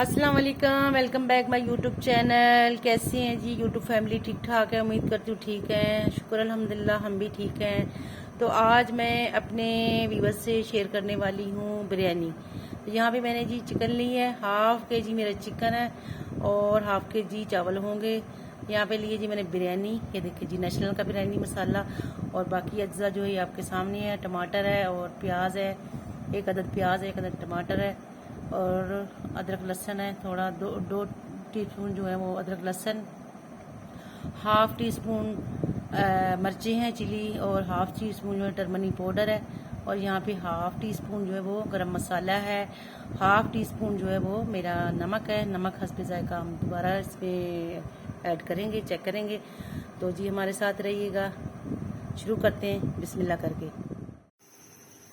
अस्सलाम वालेकुम, welcome back my YouTube channel. कैसी हैं जी यूट्यूब फैमिली? ठीक ठाक है, उम्मीद करती हूँ ठीक है। शुक्र अल्हम्दुलिल्लाह हम भी ठीक हैं। तो आज मैं अपने व्यूअर्स से शेयर करने वाली हूँ बिरयानी। तो यहाँ पे मैंने जी चिकन ली है, हाफ के जी मेरा चिकन है और हाफ के जी चावल होंगे। यहाँ पे लिए जी मैंने बिरयानी, ये देखिए जी नेशनल का बिरयानी मसाला, और बाकी अज्जा जो है आपके सामने है। टमाटर है और प्याज है, एक अदद प्याज है, एक अदद टमाटर है और अदरक लहसुन है थोड़ा, दो टीस्पून जो है वो अदरक लहसुन, हाफ टी स्पून मिर्चें हैं चिली, और हाफ टी स्पून जो है टर्मनी पाउडर है, और यहाँ पे हाफ टी स्पून जो है वो गरम मसाला है, हाफ टी स्पून जो है वो मेरा नमक है। नमक हस्बे जायका हम दोबारा इसमें ऐड करेंगे, चेक करेंगे। तो जी हमारे साथ रहिएगा। शुरू करते हैं बिस्मिल्लाह करके।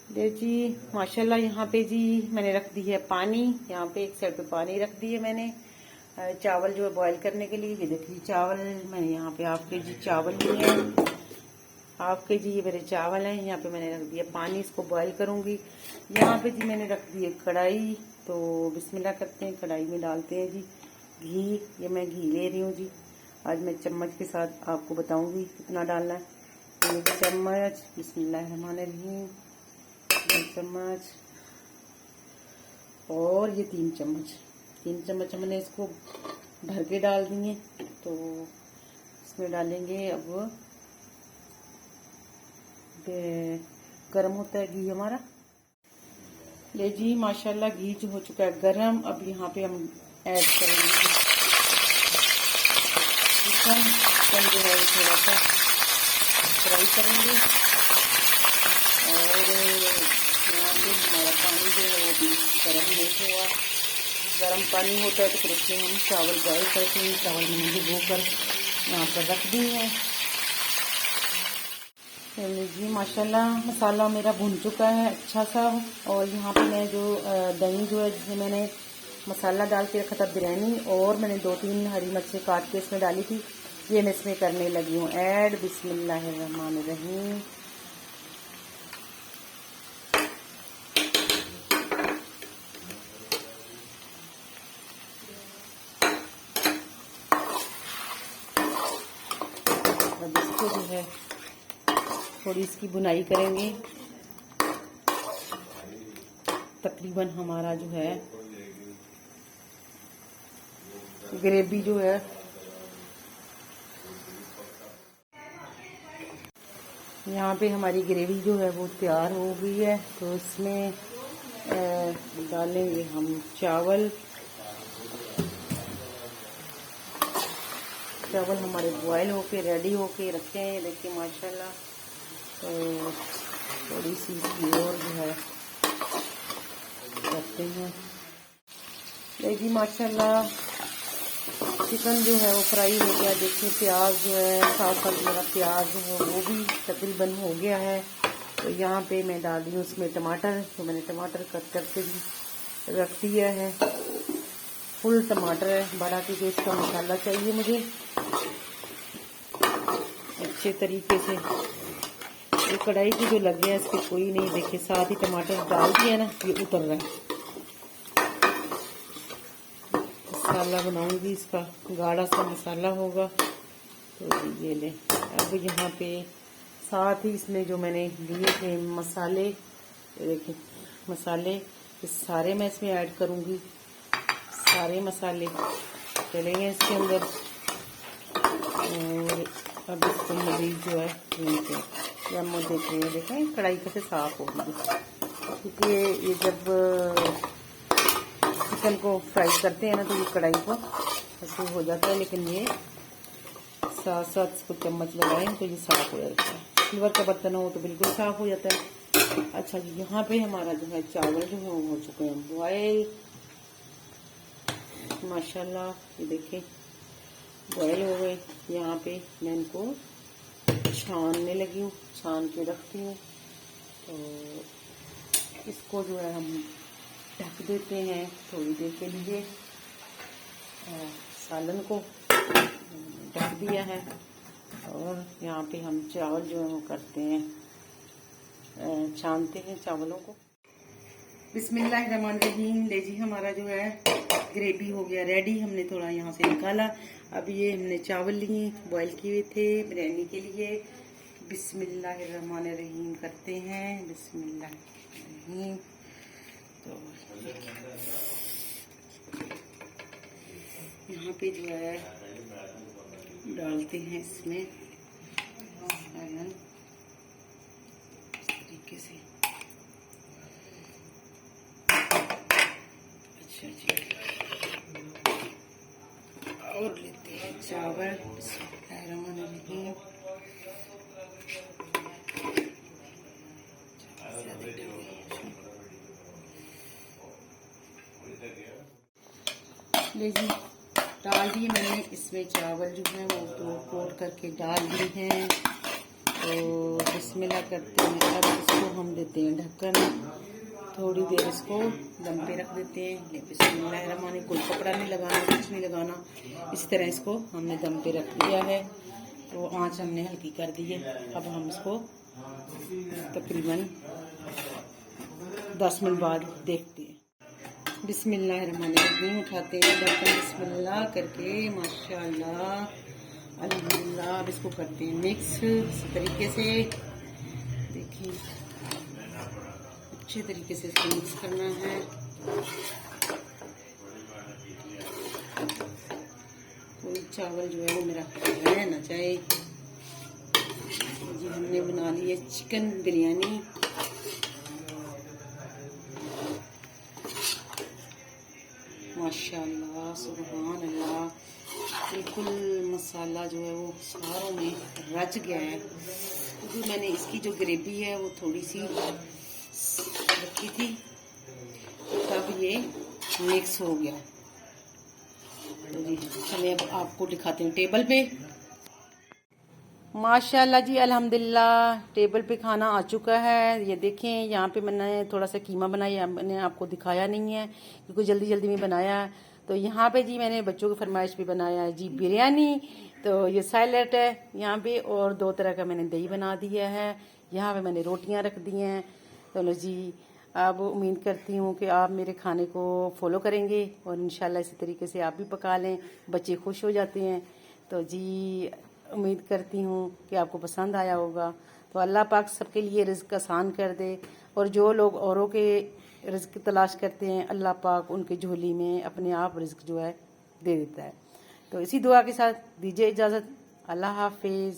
ले जी माशाल्लाह, यहाँ पे जी मैंने रख दी है पानी। यहाँ पे एक साइड पे पानी रख दी है मैंने चावल जो है बॉईल करने के लिए। ये देखिए चावल मैंने यहाँ पे हाफ के जी चावल लिए हैं, हाफ के जी ये मेरे चावल हैं। यहाँ पे मैंने रख दिया पानी, इसको बॉईल करूंगी। यहाँ पे जी मैंने रख दी है कढ़ाई। तो बिस्मिल्लाह करते हैं, कढ़ाई में डालते हैं जी घी। ये मैं घी ले रही हूँ जी, आज मैं चम्मच के साथ आपको बताऊंगी कितना डालना है। तो ये चम्मच, बिस्मिल्लाहिर्रहमानिर्रहीम, 2 चम्मच और ये 3 चम्मच, 3 चम्मच हमने इसको भर के डाल दिए। तो इसमें डालेंगे अब, गरम होता है घी हमारा। ले जी माशाल्लाह घी जो हो चुका है गरम। अब यहाँ पे हम ऐड करेंगे चिकन। चिकन जो है थोड़ा सा फ्राई करेंगे, और यहाँ पे हमारा पानी जो है वो भी गर्म नहीं हुआ। गर्म पानी होता है तो फिर उसमें हम चावल बॉयल करते हैं। चावल मैंने भिगो कर यहाँ पर रख दी है। जी माशाल्लाह मसाला मेरा भुन चुका है अच्छा सा। और यहाँ पे मैं जो दही जो है जिसमें मैंने मसाला डाल के रखा था बिरयानी, और मैंने 2-3 हरी मिर्चें काट के इसमें डाली थी, ये मैं इसमें करने लगी हूँ ऐड। बिस्मिल्लाहिर्रहमानिर्रहीम। अब इसको जो है थोड़ी इसकी बुनाई करेंगे। तकरीबन हमारा जो है ग्रेवी जो है यहाँ पे हमारी ग्रेवी जो है वो तैयार हो गई है। तो इसमें डालेंगे हम चावल। चावल हमारे बॉयल होके रेडी होके रखे हैं, देखिए माशाल्लाह। तो थोड़ी सी और जो है करते हैं। देखिए माशाल्लाह चिकन जो है वो फ्राई हो गया। देखिए प्याज जो है साथ साथ मेरा प्याज जो है वो भी तकरीबन हो गया है। तो यहाँ पे मैं डाल रही हूँ उसमें टमाटर। तो मैंने टमाटर कट करके भी रख दिया है, फुल टमाटर है बड़ा, क्योंकि इसका मसाला चाहिए मुझे अच्छे तरीके से। ये कढ़ाई की जो लगे है इसके कोई नहीं, देखिए साथ ही टमाटर डाल दिया ना, ये उतर रहा है। मसाला बनाऊंगी, इसका गाढ़ा सा मसाला होगा। तो ये ले। अब यहाँ पे साथ ही इसमें जो मैंने लिए थे मसाले, ये देखिए मसाले, ये सारे मैं इसमें ऐड करूंगी। सारे मसाले चलेंगे इसके अंदर। और अब इसको मजीद जो है या हम देख रहे हैं, देखें कढ़ाई कैसे साफ होगी, क्योंकि ये जब चिकन को फ्राई करते हैं ना तो ये कढ़ाई को ऐसे हो जाता है, लेकिन ये साथ साथ इसको चम्मच लगाएं तो ये साफ हो जाता है। सिल्वर का बर्तन हो तो बिल्कुल साफ हो जाता है। अच्छा जी, यहाँ पे हमारा जो है चावल जो है वो हो चुके हैं बॉयल माशाल्लाह। ये देखें बॉयल हो गए। यहाँ पे मैं इनको छानने लगी हूँ, छान के रखती हूँ। तो इसको जो है हम ढक देते हैं थोड़ी देर के लिए। सालन को ढक दिया है, और यहाँ पे हम चावल जो है वो करते हैं, छानते हैं चावलों को। बिस्मिल्लाहिर्रहमानिर्रहीम। ले जी हमारा जो है ग्रेवी हो गया रेडी, हमने थोड़ा यहाँ से निकाला। अब ये हमने चावल लिए, बॉईल किए हुए थे बिरयानी के लिए। बिस्मिल्लाहिर्रहमानिर्रहीम करते हैं, बिस्मिल्लाहिर्रहमानिर्रहीम। तो यहाँ पे जो है डालते हैं इसमें सालन इस तरीके से। अच्छा जी, और लेते हैं चावल, बिस्मिल्लाहिर्रहमानिर्रहीम। ले जी, डाल दिए मैंने इसमें चावल जो है वो तो कोट करके डाल दिए हैं। तो बिस्मिल्लाह करते हैं। अब इसको हम देते हैं ढक्कन, थोड़ी देर इसको दम पे रख देते हैं। बिस्मिल्लाहिर्रहमानिर्रहीम, कोई कपड़ा नहीं लगाना, कुछ नहीं लगाना, इस तरह इसको हमने दम पे रख दिया है। तो आँच हमने हल्की कर दी है। अब हम इसको तकरीबन 10 मिनट बाद देखते हैं। बिस्मिल्लाहिर्रहमानिर्रहीम, उठाते हैं ढक्कन बिस्मिल्लाह करके, माशाअल्लाह अल्हम्दुलिल्लाह। अब इसको करते हैं मिक्स इस तरीके से। देखिए अच्छे तरीके से इसको मिक्स करना है। कोई चावल जो है वो मेरा रह ना जाए। जी हमने बना ली है चिकन बिरयानी। माशाअल्लाह सुभान अल्लाह, बिल्कुल मसाला जो है वो सारों में रच गया है। क्योंकि मैंने इसकी जो ग्रेवी है वो थोड़ी सी रखी थी, तब ये मिक्स हो गया। तो जी चलिए अब आपको दिखाते हैं टेबल पे। माशाल्लाह जी अल्हम्दुलिल्लाह, टेबल पे खाना आ चुका है। ये देखें, यहाँ पे मैंने थोड़ा सा कीमा बनाया, मैंने आपको दिखाया नहीं है क्योंकि जल्दी जल्दी में बनाया। तो यहाँ पे जी मैंने बच्चों की फरमाइश पे बनाया है जी बिरयानी। तो ये सैलेड है यहाँ पे, और 2 तरह का मैंने दही बना दिया है। यहाँ पे मैंने रोटियाँ रख दी हैं। तो लो जी, अब उम्मीद करती हूँ कि आप मेरे खाने को फॉलो करेंगे और इंशाल्लाह इसी तरीके से आप भी पका लें, बच्चे खुश हो जाते हैं। तो जी उम्मीद करती हूँ कि आपको पसंद आया होगा। तो अल्लाह पाक सबके लिए रिज़्क आसान कर दे, और जो लोग औरों के रिज़्क तलाश करते हैं अल्लाह पाक उनके झोली में अपने आप रिज़्क जो है दे देता है। तो इसी दुआ के साथ दीजिए इजाज़त। अल्लाह हाफिज़।